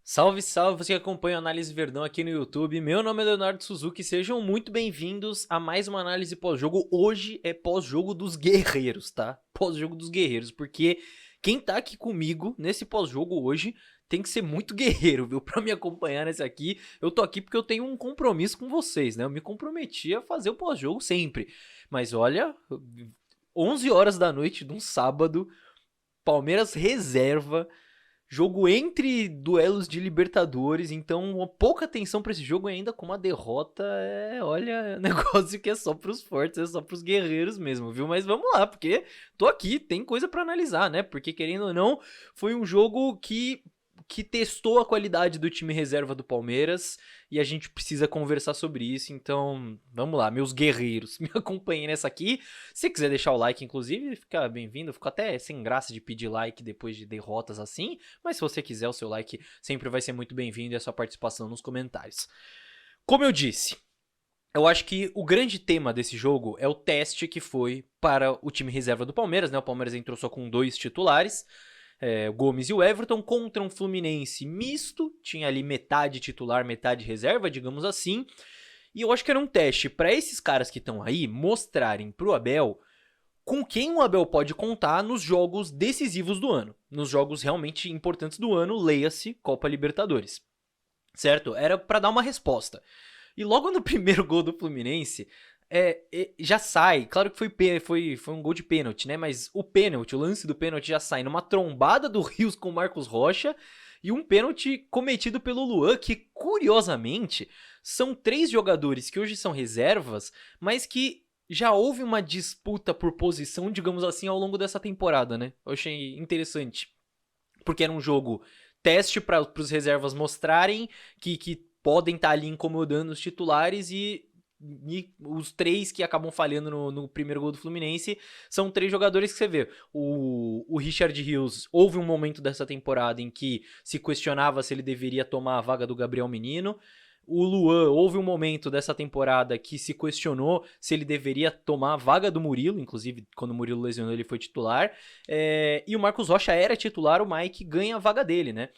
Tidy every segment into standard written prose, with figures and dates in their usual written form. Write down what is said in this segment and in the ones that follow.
Salve, salve, você que acompanha a Análise Verdão aqui no YouTube. Meu nome é Leonardo Suzuki, sejam muito bem-vindos a mais uma análise pós-jogo. Hoje é pós-jogo dos guerreiros, tá? Pós-jogo dos guerreiros, porque quem tá aqui comigo nesse pós-jogo hoje tem que ser muito guerreiro, viu? Pra me acompanhar nesse aqui, eu tô aqui porque eu tenho um compromisso com vocês, né? Eu me comprometi a fazer o pós-jogo sempre. Mas olha, 11 horas da noite de um sábado, Palmeiras reserva. Jogo entre duelos de Libertadores, então uma pouca atenção pra esse jogo ainda com uma derrota olha, negócio que é só pros fortes, é só pros guerreiros mesmo, viu? Mas vamos lá, porque tô aqui, tem coisa pra analisar, né? Porque querendo ou não, foi um jogo que testou a qualidade do time reserva do Palmeiras e a gente precisa conversar sobre isso, então vamos lá, meus guerreiros, me acompanhem nessa aqui. Se quiser deixar o like, inclusive, fica bem-vindo, fico até sem graça de pedir like depois de derrotas assim, mas se você quiser, o seu like sempre vai ser muito bem-vindo e a sua participação nos comentários. Como eu disse, eu acho que o grande tema desse jogo é o teste que foi para o time reserva do Palmeiras, né? O Palmeiras entrou só com 2 titulares, o Gomes e o Everton, contra um Fluminense misto, tinha ali metade titular, metade reserva, digamos assim, e eu acho que era um teste para esses caras que estão aí mostrarem pro Abel com quem o Abel pode contar nos jogos decisivos do ano, nos jogos realmente importantes do ano, leia-se Copa Libertadores, certo? Era para dar uma resposta. E logo no primeiro gol do Fluminense, já sai, claro que foi um gol de pênalti, né? Mas o pênalti, o lance do pênalti já sai numa trombada do Rios com o Marcos Rocha e um pênalti cometido pelo Luan, que curiosamente são 3 jogadores que hoje são reservas, mas que já houve uma disputa por posição, digamos assim, ao longo dessa temporada, né? Eu achei interessante, porque era um jogo teste para os reservas mostrarem que podem estar ali incomodando os titulares e os 3 que acabam falhando no primeiro gol do Fluminense são 3 jogadores que você vê. O Richard Rios, houve um momento dessa temporada em que se questionava se ele deveria tomar a vaga do Gabriel Menino. O Luan, houve um momento dessa temporada que se questionou se ele deveria tomar a vaga do Murilo, inclusive quando o Murilo lesionou ele foi titular, e o Marcos Rocha era titular, o Mike ganha a vaga dele, né?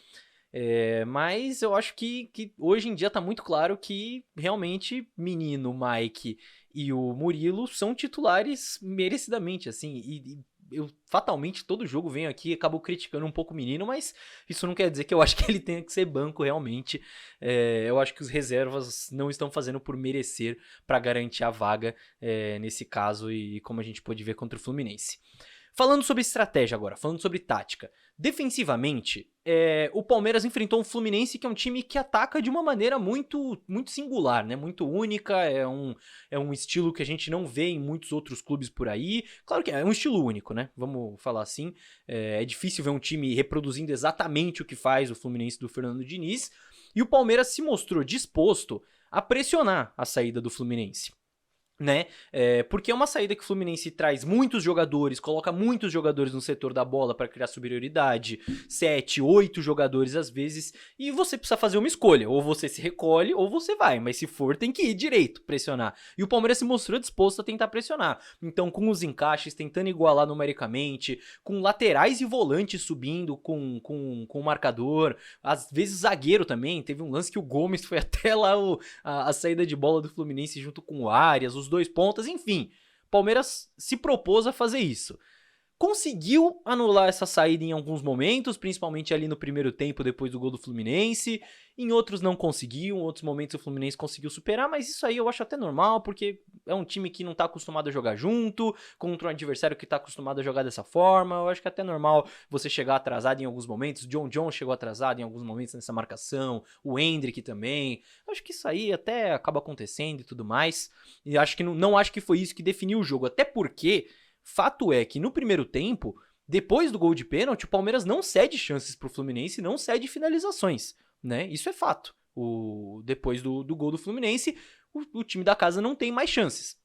Mas eu acho que hoje em dia tá muito claro que realmente Menino, Mike e o Murilo são titulares merecidamente, assim, e eu fatalmente todo jogo venho aqui e acabo criticando um pouco o Menino, mas isso não quer dizer que eu acho que ele tenha que ser banco realmente. Eu acho que os reservas não estão fazendo por merecer para garantir a vaga nesse caso e como a gente pôde ver contra o Fluminense. Falando sobre estratégia agora, falando sobre tática. Defensivamente, o Palmeiras enfrentou um Fluminense que é um time que ataca de uma maneira muito, muito singular, né? Muito única, é um estilo que a gente não vê em muitos outros clubes por aí. Claro que é um estilo único, né? Vamos falar assim. É difícil ver um time reproduzindo exatamente o que faz o Fluminense do Fernando Diniz. E o Palmeiras se mostrou disposto a pressionar a saída do Fluminense, né? Porque é uma saída que o Fluminense traz muitos jogadores, coloca muitos jogadores no setor da bola para criar superioridade, 7, 8 jogadores às vezes, e você precisa fazer uma escolha, ou você se recolhe ou você vai, mas se for tem que ir direito, pressionar. E o Palmeiras se mostrou disposto a tentar pressionar. Então, com os encaixes, tentando igualar numericamente, com laterais e volantes subindo com o marcador, às vezes zagueiro também, teve um lance que o Gomes foi até lá a saída de bola do Fluminense junto com o Arias, os 2 pontas, enfim. Palmeiras se propôs a fazer isso. Conseguiu anular essa saída em alguns momentos, principalmente ali no primeiro tempo depois do gol do Fluminense. Em outros não conseguiu, em outros momentos o Fluminense conseguiu superar, mas isso aí eu acho até normal, porque é um time que não tá acostumado a jogar junto, contra um adversário que tá acostumado a jogar dessa forma. Eu acho que é até normal você chegar atrasado em alguns momentos. O John chegou atrasado em alguns momentos nessa marcação, o Hendrick também. Eu acho que isso aí até acaba acontecendo e tudo mais. E acho que não acho que foi isso que definiu o jogo, até porque fato é que no primeiro tempo, depois do gol de pênalti, o Palmeiras não cede chances pro Fluminense, não cede finalizações, né? Isso é fato. Depois do gol do Fluminense, o time da casa não tem mais chances.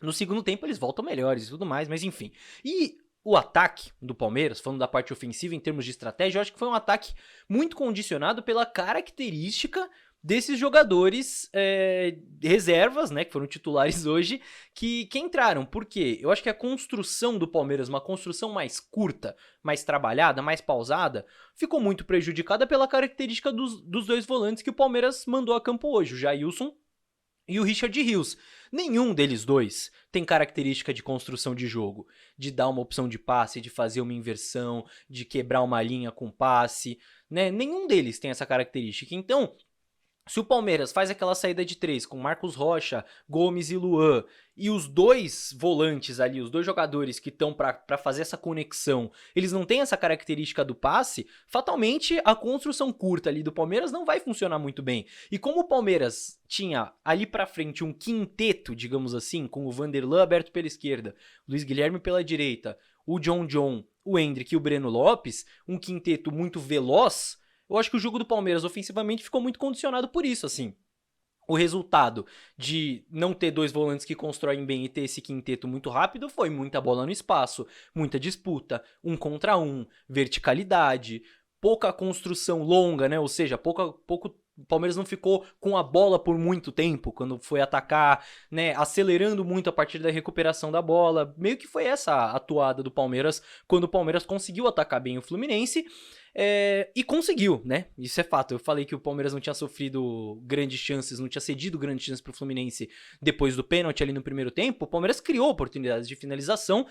No segundo tempo eles voltam melhores e tudo mais, mas enfim. E o ataque do Palmeiras, falando da parte ofensiva em termos de estratégia, eu acho que foi um ataque muito condicionado pela característica desses jogadores reservas, né, que foram titulares hoje, que entraram. Por quê? Eu acho que a construção do Palmeiras, uma construção mais curta, mais trabalhada, mais pausada, ficou muito prejudicada pela característica dos dois volantes que o Palmeiras mandou a campo hoje, o Jailson e o Richard Rios. Nenhum deles dois tem característica de construção de jogo, de dar uma opção de passe, de fazer uma inversão, de quebrar uma linha com passe, né? Nenhum deles tem essa característica. Então, se o Palmeiras faz aquela saída de 3 com Marcos Rocha, Gomes e Luan, e os dois volantes ali, os dois jogadores que estão para fazer essa conexão, eles não têm essa característica do passe, fatalmente a construção curta ali do Palmeiras não vai funcionar muito bem. E como o Palmeiras tinha ali para frente um quinteto, digamos assim, com o Vanderlan aberto pela esquerda, Luiz Guilherme pela direita, o John, o Endrick e o Breno Lopes, um quinteto muito veloz, eu acho que o jogo do Palmeiras ofensivamente ficou muito condicionado por isso, assim. O resultado de não ter dois volantes que constroem bem e ter esse quinteto muito rápido foi muita bola no espaço, muita disputa, 1 contra 1, verticalidade, pouca construção longa, né? Ou seja, pouco o Palmeiras não ficou com a bola por muito tempo quando foi atacar, né? Acelerando muito a partir da recuperação da bola. Meio que foi essa a atuada do Palmeiras quando o Palmeiras conseguiu atacar bem o Fluminense. E conseguiu, né? Isso é fato. Eu falei que o Palmeiras não tinha sofrido grandes chances, não tinha cedido grandes chances pro Fluminense depois do pênalti ali no primeiro tempo. O Palmeiras criou oportunidades de finalização.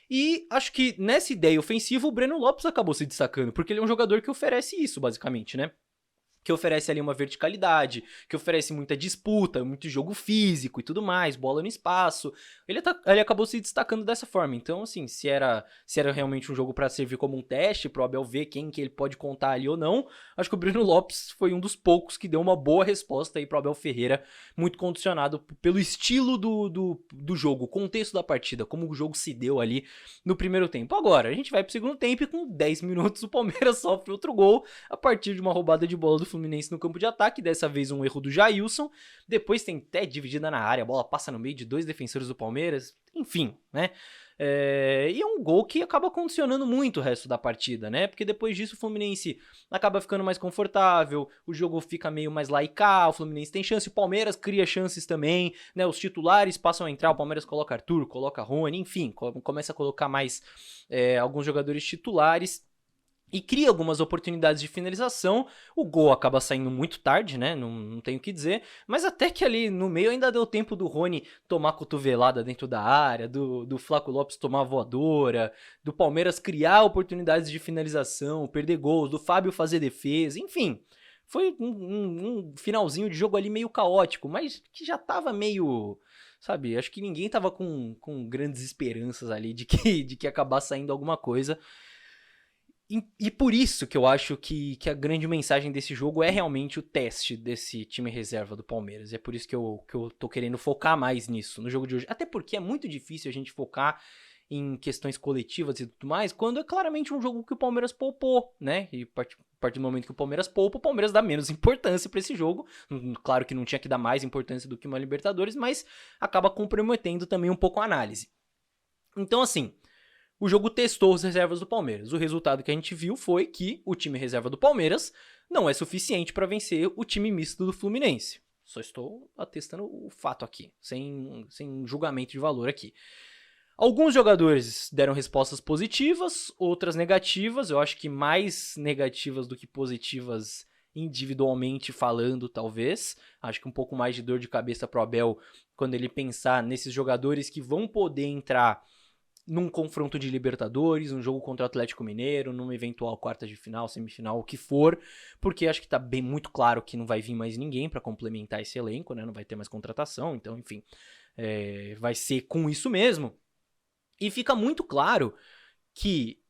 E acho que nessa ideia ofensiva o Breno Lopes acabou se destacando, porque ele é um jogador que oferece isso, basicamente, né? Que oferece ali uma verticalidade, que oferece muita disputa, muito jogo físico e tudo mais, bola no espaço. Ele acabou se destacando dessa forma. Então, assim, se era realmente um jogo para servir como um teste, pro Abel ver quem que ele pode contar ali ou não, acho que o Breno Lopes foi um dos poucos que deu uma boa resposta aí pro Abel Ferreira, muito condicionado pelo estilo do jogo, o contexto da partida, como o jogo se deu ali no primeiro tempo. Agora, a gente vai pro segundo tempo e com 10 minutos o Palmeiras sofre outro gol a partir de uma roubada de bola do Fluminense no campo de ataque, dessa vez um erro do Jailson, depois tem até dividida na área, a bola passa no meio de dois defensores do Palmeiras, enfim, né? E é um gol que acaba condicionando muito o resto da partida, né? Porque depois disso o Fluminense acaba ficando mais confortável, o jogo fica meio mais lá e cá, o Fluminense tem chance, o Palmeiras cria chances também, né? Os titulares passam a entrar, o Palmeiras coloca Arthur, coloca Rony, enfim, começa a colocar mais alguns jogadores titulares. E cria algumas oportunidades de finalização. O gol acaba saindo muito tarde, né? Não tenho o que dizer. Mas até que ali no meio ainda deu tempo do Rony tomar cotovelada dentro da área, do Flaco Lopes tomar voadora, do Palmeiras criar oportunidades de finalização, perder gols, do Fábio fazer defesa, enfim. Foi um finalzinho de jogo ali meio caótico, mas que já tava meio... Sabe, acho que ninguém tava com grandes esperanças ali de que acabar saindo alguma coisa. E por isso que eu acho que a grande mensagem desse jogo é realmente o teste desse time reserva do Palmeiras. É por isso que eu tô querendo focar mais nisso, no jogo de hoje. Até porque é muito difícil a gente focar em questões coletivas e tudo mais, quando é claramente um jogo que o Palmeiras poupou, né? E a partir do momento que o Palmeiras poupa, o Palmeiras dá menos importância pra esse jogo. Claro que não tinha que dar mais importância do que uma Libertadores, mas acaba comprometendo também um pouco a análise. Então, assim... O jogo testou as reservas do Palmeiras. O resultado que a gente viu foi que o time reserva do Palmeiras não é suficiente para vencer o time misto do Fluminense. Só estou atestando o fato aqui, sem julgamento de valor aqui. Alguns jogadores deram respostas positivas, outras negativas. Eu acho que mais negativas do que positivas individualmente falando, talvez. Acho que um pouco mais de dor de cabeça pro Abel quando ele pensar nesses jogadores que vão poder entrar num confronto de Libertadores, um jogo contra o Atlético Mineiro, numa eventual quarta de final, semifinal, o que for, porque acho que tá bem muito claro que não vai vir mais ninguém para complementar esse elenco, né? Não vai ter mais contratação, então, enfim, vai ser com isso mesmo. E fica muito claro que,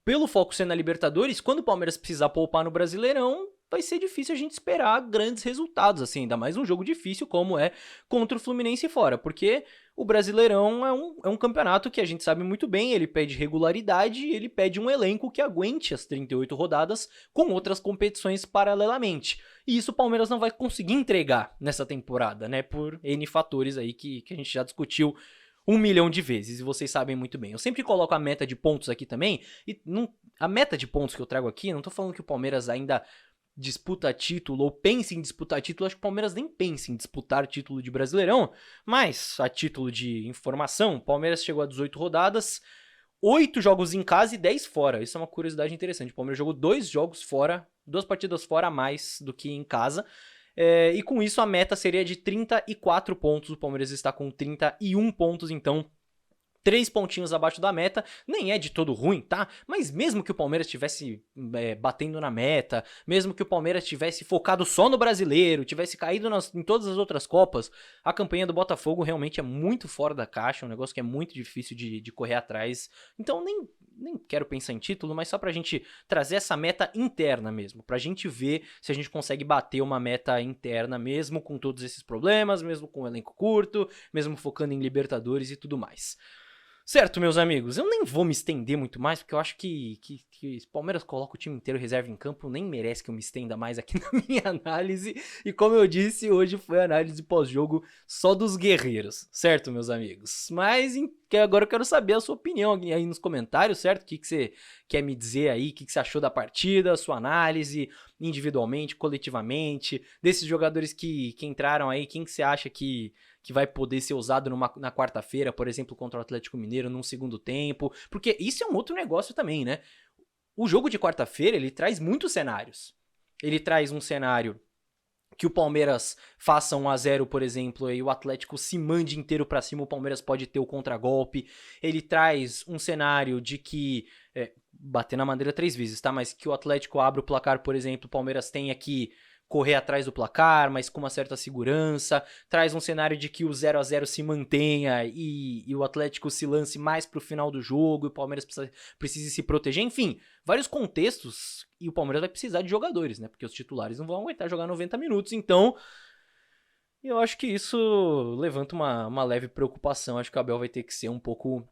pelo foco ser na Libertadores, quando o Palmeiras precisar poupar no Brasileirão, vai ser difícil a gente esperar grandes resultados, assim, ainda mais um jogo difícil como é contra o Fluminense fora, porque o Brasileirão é um campeonato que a gente sabe muito bem, ele pede regularidade e ele pede um elenco que aguente as 38 rodadas com outras competições paralelamente. E isso o Palmeiras não vai conseguir entregar nessa temporada, né, por N fatores aí que a gente já discutiu 1 milhão de vezes, e vocês sabem muito bem. Eu sempre coloco a meta de pontos aqui também, e a meta de pontos que eu trago aqui, não tô falando que o Palmeiras ainda disputa título ou pensa em disputar título, acho que o Palmeiras nem pensa em disputar título de Brasileirão, mas a título de informação, o Palmeiras chegou a 18 rodadas, 8 jogos em casa e 10 fora. Isso é uma curiosidade interessante. O Palmeiras jogou 2 jogos fora, 2 partidas fora a mais do que em casa. E com isso a meta seria de 34 pontos. O Palmeiras está com 31 pontos, então 3 pontinhos abaixo da meta, nem é de todo ruim, tá? Mas mesmo que o Palmeiras estivesse batendo na meta, mesmo que o Palmeiras tivesse focado só no Brasileiro, tivesse caído em todas as outras Copas, a campanha do Botafogo realmente é muito fora da caixa, um negócio que é muito difícil de correr atrás. Então nem quero pensar em título, mas só pra gente trazer essa meta interna mesmo, pra gente ver se a gente consegue bater uma meta interna mesmo com todos esses problemas, mesmo com o elenco curto, mesmo focando em Libertadores e tudo mais. Certo, meus amigos, eu nem vou me estender muito mais, porque eu acho que se o Palmeiras coloca o time inteiro reserva em campo, nem merece que eu me estenda mais aqui na minha análise. E como eu disse, hoje foi a análise pós-jogo só dos guerreiros, certo, meus amigos? Mas agora eu quero saber a sua opinião aí nos comentários, certo? O que você quer me dizer aí, o que você achou da partida, a sua análise, individualmente, coletivamente, desses jogadores que entraram aí, quem que você acha que vai poder ser usado na quarta-feira, por exemplo, contra o Atlético Mineiro num segundo tempo, porque isso é um outro negócio também, né? O jogo de quarta-feira, ele traz muitos cenários. Ele traz um cenário que o Palmeiras faça 1-0, por exemplo, e o Atlético se mande inteiro pra cima, o Palmeiras pode ter o contragolpe. Ele traz um cenário de que bater na madeira 3 vezes, tá? Mas que o Atlético abra o placar, por exemplo, o Palmeiras tenha que correr atrás do placar, mas com uma certa segurança. Traz um cenário de que o 0-0 se mantenha e o Atlético se lance mais pro final do jogo e o Palmeiras precise se proteger. Enfim, vários contextos e o Palmeiras vai precisar de jogadores, né? Porque os titulares não vão aguentar jogar 90 minutos. Então, eu acho que isso levanta uma leve preocupação. Acho que o Abel vai ter que ser um pouco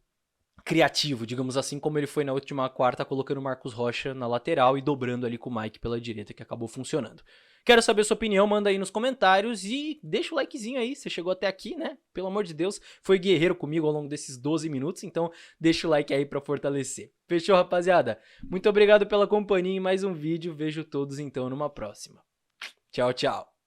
criativo, digamos assim, como ele foi na última quarta, colocando o Marcos Rocha na lateral e dobrando ali com o Mike pela direita, que acabou funcionando. Quero saber a sua opinião, manda aí nos comentários e deixa o likezinho aí, você chegou até aqui, né? Pelo amor de Deus, foi guerreiro comigo ao longo desses 12 minutos, então deixa o like aí pra fortalecer. Fechou, rapaziada? Muito obrigado pela companhia em mais um vídeo, vejo todos então numa próxima. Tchau, tchau.